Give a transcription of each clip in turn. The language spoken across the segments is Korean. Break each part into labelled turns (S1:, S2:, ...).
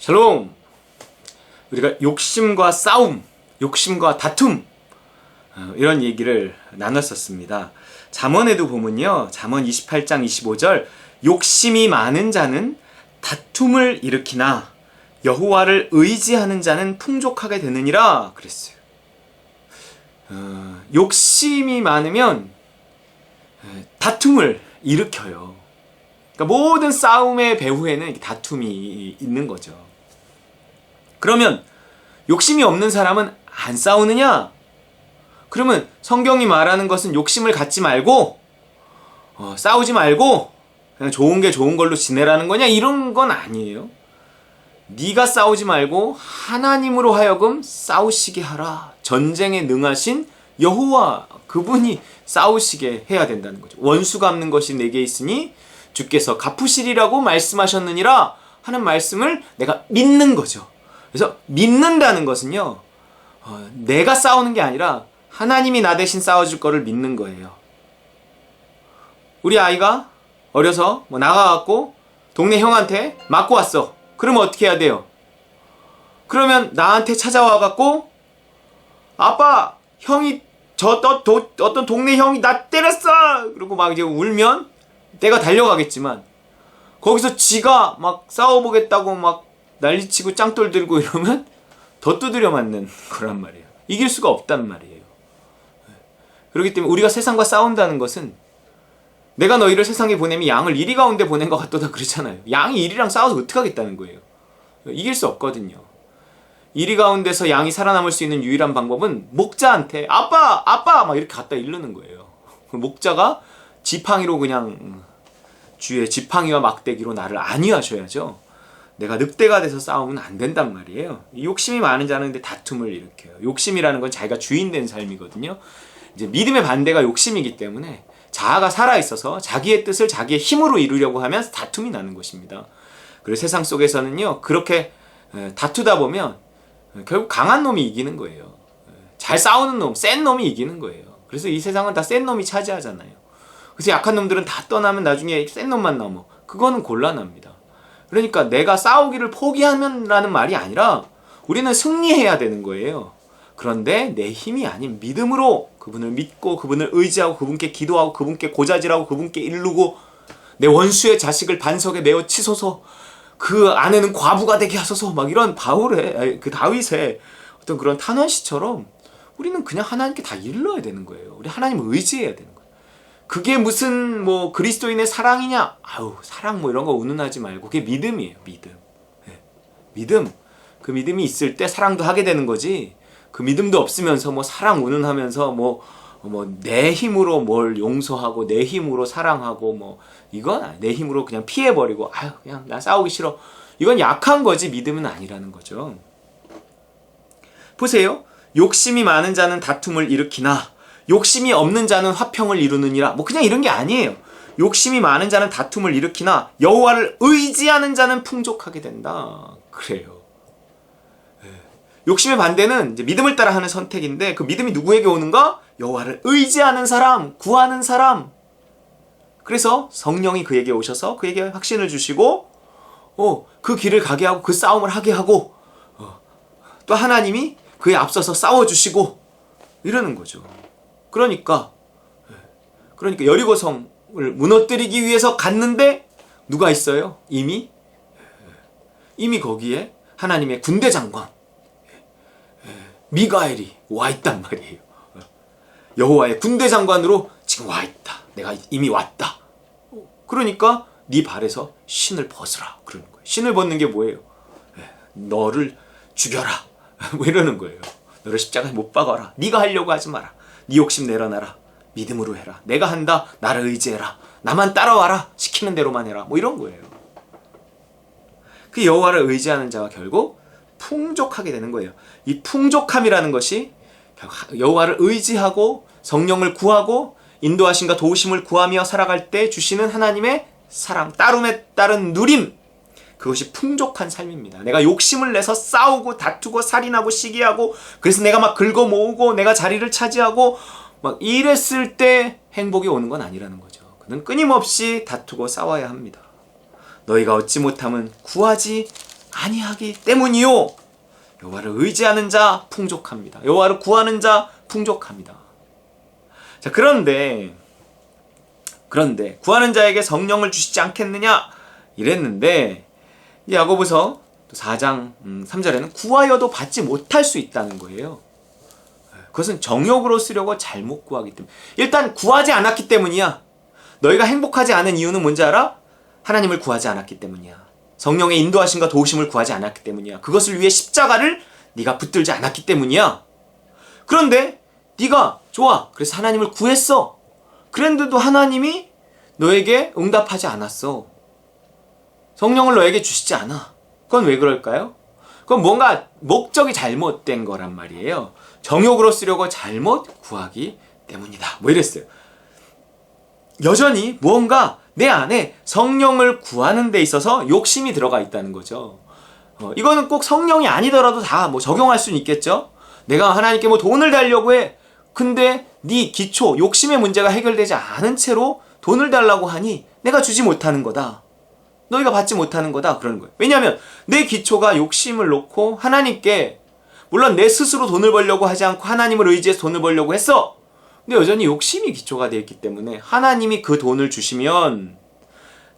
S1: 샬롬! 우리가 욕심과 싸움, 욕심과 다툼 이런 얘기를 나눴었습니다. 잠언에도 보면요, 잠언 28장 25절 욕심이 많은 자는 다툼을 일으키나 여호와를 의지하는 자는 풍족하게 되느니라 그랬어요. 욕심이 많으면 다툼을 일으켜요. 그러니까 모든 싸움의 배후에는 다툼이 있는 거죠. 그러면 욕심이 없는 사람은 안 싸우느냐? 그러면 성경이 말하는 것은 욕심을 갖지 말고 싸우지 말고 그냥 좋은 게 좋은 걸로 지내라는 거냐? 이런 건 아니에요. 네가 싸우지 말고 하나님으로 하여금 싸우시게 하라. 전쟁에 능하신 여호와 그분이 싸우시게 해야 된다는 거죠. 원수 갚는 것이 내게 있으니 주께서 갚으시리라고 말씀하셨느니라 하는 말씀을 내가 믿는 거죠. 그래서 믿는다는 것은요, 내가 싸우는 게 아니라 하나님이 나 대신 싸워줄 거를 믿는 거예요. 우리 아이가 어려서 나가갖고 동네 형한테 맞고 왔어. 그러면 어떻게 해야 돼요? 그러면 나한테 찾아와갖고 아빠, 형이 어떤 동네 형이 나 때렸어! 그러고 막 이제 울면 내가 달려가겠지만 거기서 지가 막 싸워보겠다고 막 난리치고 짱돌 들고 이러면 더 두드려 맞는 거란 말이에요. 이길 수가 없단 말이에요. 그렇기 때문에 우리가 세상과 싸운다는 것은 내가 너희를 세상에 보내면 양을 이리 가운데 보낸 것 같도다 그러잖아요. 양이 이리랑 싸워서 어떻게 하겠다는 거예요. 이길 수 없거든요. 이리 가운데서 양이 살아남을 수 있는 유일한 방법은 목자한테 아빠! 아빠! 막 이렇게 갖다 이르는 거예요. 목자가 지팡이로 그냥 주의 지팡이와 막대기로 나를 안위하셔야죠. 내가 늑대가 돼서 싸우면 안 된단 말이에요. 욕심이 많은 자는 근데 다툼을 일으켜요. 욕심이라는 건 자기가 주인 된 삶이거든요. 이제 믿음의 반대가 욕심이기 때문에 자아가 살아있어서 자기의 뜻을 자기의 힘으로 이루려고 하면 다툼이 나는 것입니다. 그리고 세상 속에서는요, 그렇게 다투다 보면 결국 강한 놈이 이기는 거예요. 잘 싸우는 놈, 센 놈이 이기는 거예요. 그래서 이 세상은 다 센 놈이 차지하잖아요. 그래서 약한 놈들은 다 떠나면 나중에 센 놈만 남아. 그거는 곤란합니다. 그러니까 내가 싸우기를 포기하면라는 말이 아니라 우리는 승리해야 되는 거예요. 그런데 내 힘이 아닌 믿음으로 그분을 믿고 그분을 의지하고 그분께 기도하고 그분께 고자질하고 그분께 이르고 내 원수의 자식을 반석에 내어 치소서, 그 아내는 과부가 되게 하소서, 막 이런 그 다윗의 어떤 그런 탄원시처럼 우리는 그냥 하나님께 다 일러야 되는 거예요. 우리 하나님을 의지해야 되는 거예요. 그게 무슨 그리스도인의 사랑이냐? 아우, 사랑 이런 거 운운하지 말고 그게 믿음이에요. 믿음. 네. 믿음. 그 믿음이 있을 때 사랑도 하게 되는 거지. 그 믿음도 없으면서 사랑 운운하면서 내 힘으로 뭘 용서하고 내 힘으로 사랑하고 이건 내 힘으로 그냥 피해버리고 아유 그냥 나 싸우기 싫어. 이건 약한 거지 믿음은 아니라는 거죠. 보세요. 욕심이 많은 자는 다툼을 일으키나 욕심이 없는 자는 화평을 이루느니라. 그냥 이런 게 아니에요. 욕심이 많은 자는 다툼을 일으키나 여호와를 의지하는 자는 풍족하게 된다. 그래요. 욕심의 반대는 이제 믿음을 따라 하는 선택인데 그 믿음이 누구에게 오는가? 여호와를 의지하는 사람, 구하는 사람. 그래서 성령이 그에게 오셔서 그에게 확신을 주시고 그 길을 가게 하고 그 싸움을 하게 하고 또 하나님이 그에 앞서서 싸워주시고 이러는 거죠. 그러니까 여리고성을 무너뜨리기 위해서 갔는데 누가 있어요? 이미 거기에 하나님의 군대 장관 미가엘이 와 있단 말이에요. 여호와의 군대 장관으로 지금 와 있다. 내가 이미 왔다. 그러니까 네 발에서 신을 벗으라 그러는 거예요. 신을 벗는 게 뭐예요? 너를 죽여라. 이러는 거예요. 너를 십자가에 못 박아라. 네가 하려고 하지 마라. 네 욕심 내려놔라. 믿음으로 해라. 내가 한다. 나를 의지해라. 나만 따라와라. 시키는 대로만 해라. 이런 거예요. 그 여호와를 의지하는 자가 결국 풍족하게 되는 거예요. 이 풍족함이라는 것이 여호와를 의지하고 성령을 구하고 인도하심과 도우심을 구하며 살아갈 때 주시는 하나님의 사랑, 따름에 따른 누림, 그것이 풍족한 삶입니다. 내가 욕심을 내서 싸우고 다투고 살인하고 시기하고 그래서 내가 막 긁어 모으고 내가 자리를 차지하고 막 이랬을 때 행복이 오는 건 아니라는 거죠. 그는 끊임없이 다투고 싸워야 합니다. 너희가 얻지 못함은 구하지 아니하기 때문이요. 여호와를 의지하는 자 풍족합니다. 여호와를 구하는 자 풍족합니다. 자, 그런데 구하는 자에게 성령을 주시지 않겠느냐 이랬는데, 야고보서 4장 3절에는 구하여도 받지 못할 수 있다는 거예요. 그것은 정욕으로 쓰려고 잘못 구하기 때문에. 일단 구하지 않았기 때문이야. 너희가 행복하지 않은 이유는 뭔지 알아? 하나님을 구하지 않았기 때문이야. 성령의 인도하심과 도우심을 구하지 않았기 때문이야. 그것을 위해 십자가를 네가 붙들지 않았기 때문이야. 그런데 네가 좋아, 그래서 하나님을 구했어. 그런데도 하나님이 너에게 응답하지 않았어. 성령을 너에게 주시지 않아. 그건 왜 그럴까요? 그건 뭔가 목적이 잘못된 거란 말이에요. 정욕으로 쓰려고 잘못 구하기 때문이다. 뭐 이랬어요. 여전히 무언가 내 안에 성령을 구하는 데 있어서 욕심이 들어가 있다는 거죠. 이거는 꼭 성령이 아니더라도 다 뭐 적용할 수는 있겠죠. 내가 하나님께 뭐 돈을 달려고 해. 근데 네 기초, 욕심의 문제가 해결되지 않은 채로 돈을 달라고 하니 내가 주지 못하는 거다. 너희가 받지 못하는 거다. 그러는 거예요. 왜냐하면 내 기초가 욕심을 놓고 하나님께, 물론 내 스스로 돈을 벌려고 하지 않고 하나님을 의지해서 돈을 벌려고 했어. 근데 여전히 욕심이 기초가 되어 있기 때문에 하나님이 그 돈을 주시면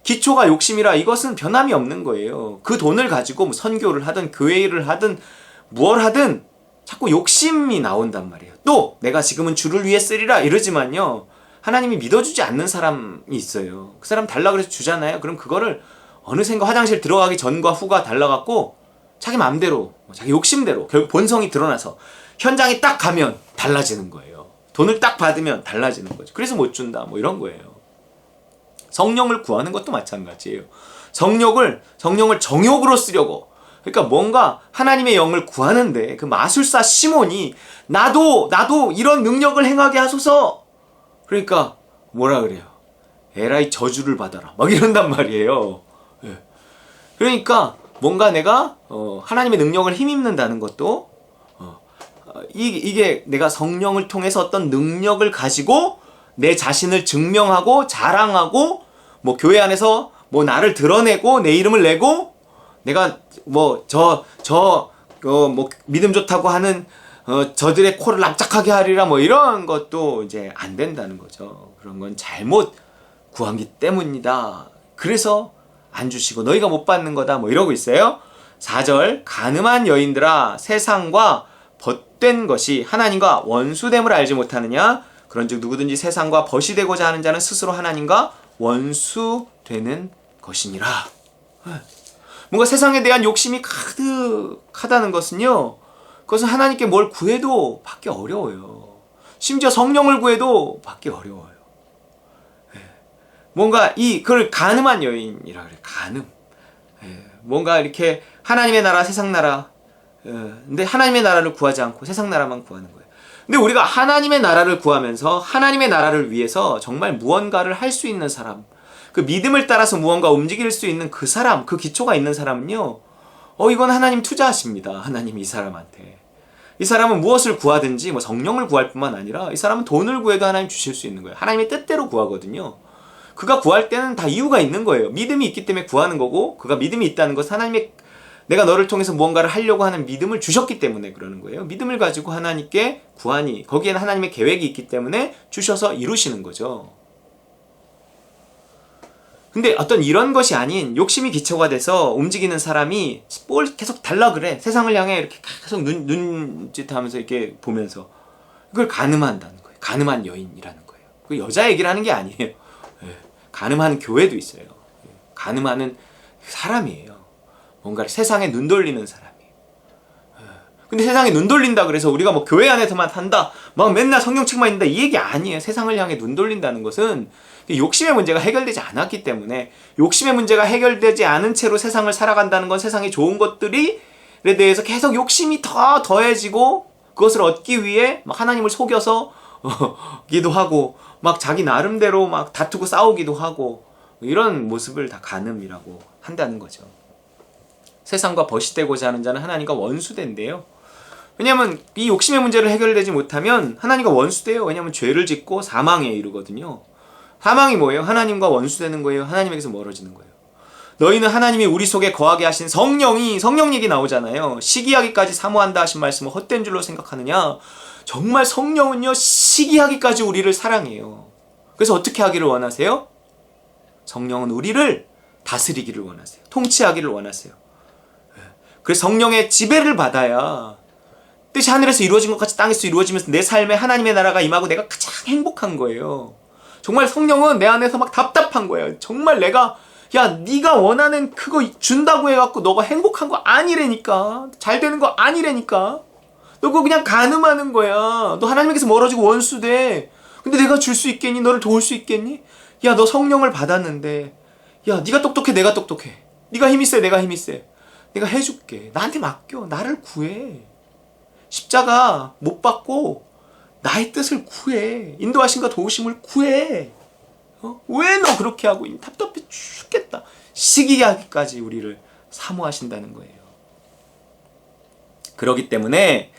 S1: 기초가 욕심이라 이것은 변함이 없는 거예요. 그 돈을 가지고 뭐 선교를 하든 교회 일을 하든 무엇 하든 자꾸 욕심이 나온단 말이에요. 또 내가 지금은 주를 위해 쓰리라 이러지만요, 하나님이 믿어주지 않는 사람이 있어요. 그 사람 달라 그래서 주잖아요. 그럼 그거를 어느샌가 화장실 들어가기 전과 후가 달라갖고 자기 마음대로, 자기 욕심대로 결국 본성이 드러나서 현장에 딱 가면 달라지는 거예요. 돈을 딱 받으면 달라지는 거죠. 그래서 못 준다 뭐 이런 거예요. 성령을 구하는 것도 마찬가지예요. 성령을 정욕으로 쓰려고, 그러니까 뭔가 하나님의 영을 구하는데 그 마술사 시몬이 나도 이런 능력을 행하게 하소서. 그러니까 뭐라 그래요? 에라이 저주를 받아라 막 이런단 말이에요. 예. 그러니까 뭔가 내가 하나님의 능력을 힘입는다는 것도 이게 내가 성령을 통해서 어떤 능력을 가지고 내 자신을 증명하고 자랑하고 뭐 교회 안에서 뭐 나를 드러내고 내 이름을 내고 내가 뭐 뭐 믿음 좋다고 하는 저들의 코를 납작하게 하리라 뭐 이런 것도 이제 안 된다는 거죠. 그런 건 잘못 구하기 때문이다. 그래서 안 주시고 너희가 못 받는 거다 뭐 이러고 있어요. 4절 가늠한 여인들아 세상과 벗된 것이 하나님과 원수됨을 알지 못하느냐. 그런즉 누구든지 세상과 벗이 되고자 하는 자는 스스로 하나님과 원수되는 것이니라. 뭔가 세상에 대한 욕심이 가득하다는 것은요, 그것은 하나님께 뭘 구해도 받기 어려워요. 심지어 성령을 구해도 받기 어려워요. 뭔가 그걸 간음한 여인이라 그래요. 간음. 뭔가 이렇게 하나님의 나라, 세상 나라. 근데 하나님의 나라를 구하지 않고 세상 나라만 구하는 거예요. 근데 우리가 하나님의 나라를 구하면서 하나님의 나라를 위해서 정말 무언가를 할 수 있는 사람, 그 믿음을 따라서 무언가 움직일 수 있는 그 사람, 그 기초가 있는 사람은요, 이건 하나님 투자하십니다. 하나님 이 사람한테. 이 사람은 무엇을 구하든지 뭐 성령을 구할 뿐만 아니라 이 사람은 돈을 구해도 하나님 주실 수 있는 거예요. 하나님의 뜻대로 구하거든요. 그가 구할 때는 다 이유가 있는 거예요. 믿음이 있기 때문에 구하는 거고, 그가 믿음이 있다는 것은 하나님의 내가 너를 통해서 무언가를 하려고 하는 믿음을 주셨기 때문에 그러는 거예요. 믿음을 가지고 하나님께 구하니 거기에는 하나님의 계획이 있기 때문에 주셔서 이루시는 거죠. 근데 어떤 이런 것이 아닌 욕심이 기초가 돼서 움직이는 사람이 뭘 계속 달라 그래. 세상을 향해 이렇게 계속 눈짓하면서 이렇게 보면서 그걸 간음한다는 거예요. 간음한 여인이라는 거예요. 그 여자 얘기를 하는 게 아니에요. 간음하는 교회도 있어요. 간음하는 사람이에요. 뭔가 세상에 눈 돌리는 사람이에요. 근데 세상에 눈 돌린다 그래서 우리가 뭐 교회 안에서만 산다, 막 맨날 성경책만 읽는다 이 얘기 아니에요. 세상을 향해 눈 돌린다는 것은 욕심의 문제가 해결되지 않았기 때문에, 욕심의 문제가 해결되지 않은 채로 세상을 살아간다는 건 세상의 좋은 것들에 대해서 계속 욕심이 더 더해지고 그것을 얻기 위해 막 하나님을 속여서 기도 하고 막 자기 나름대로 막 다투고 싸우기도 하고, 이런 모습을 다 간음이라고 한다는 거죠. 세상과 벗이 되고자 하는 자는 하나님과 원수된대요. 왜냐하면 이 욕심의 문제를 해결되지 못하면 하나님과 원수돼요. 왜냐하면 죄를 짓고 사망에 이르거든요. 사망이 뭐예요? 하나님과 원수되는 거예요. 하나님에게서 멀어지는 거예요. 너희는 하나님이 우리 속에 거하게 하신 성령 얘기 나오잖아요. 시기하기까지 사모한다 하신 말씀은 헛된 줄로 생각하느냐? 정말 성령은요, 시기하기까지 우리를 사랑해요. 그래서 어떻게 하기를 원하세요? 성령은 우리를 다스리기를 원하세요. 통치하기를 원하세요. 그래서 성령의 지배를 받아야 뜻이 하늘에서 이루어진 것 같이 땅에서 이루어지면서 내 삶에 하나님의 나라가 임하고 내가 가장 행복한 거예요. 정말 성령은 내 안에서 막 답답한 거예요. 정말 내가 네가 원하는 그거 준다고 해갖고 너가 행복한 거 아니라니까. 잘 되는 거 아니라니까. 너 그거 그냥 간음하는 거야. 너 하나님께서 멀어지고 원수돼. 근데 내가 줄 수 있겠니? 너를 도울 수 있겠니? 너 성령을 받았는데 네가 똑똑해 내가 똑똑해. 네가 힘이 세 내가 힘이 세. 내가 해줄게. 나한테 맡겨. 나를 구해. 십자가 못 받고 나의 뜻을 구해. 인도하심과 도우심을 구해. 왜 너 그렇게 하고 있니? 답답해 죽겠다. 시기하기까지 우리를 사모하신다는 거예요. 그렇기 때문에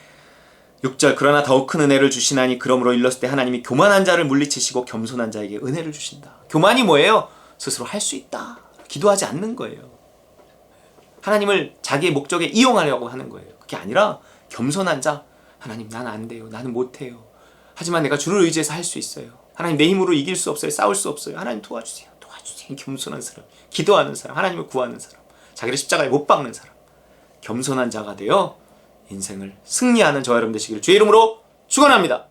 S1: 6절 그러나 더욱 큰 은혜를 주시나니 그러므로 일렀을 때 하나님이 교만한 자를 물리치시고 겸손한 자에게 은혜를 주신다. 교만이 뭐예요? 스스로 할 수 있다. 기도하지 않는 거예요. 하나님을 자기의 목적에 이용하려고 하는 거예요. 그게 아니라 겸손한 자. 하나님 난 안 돼요. 나는 못해요. 하지만 내가 주를 의지해서 할 수 있어요. 하나님 내 힘으로 이길 수 없어요. 싸울 수 없어요. 하나님 도와주세요. 도와주세요. 겸손한 사람. 기도하는 사람. 하나님을 구하는 사람. 자기를 십자가에 못 박는 사람. 겸손한 자가 되어 인생을 승리하는 저와 여러분 되시기를 주의 이름으로 축원합니다.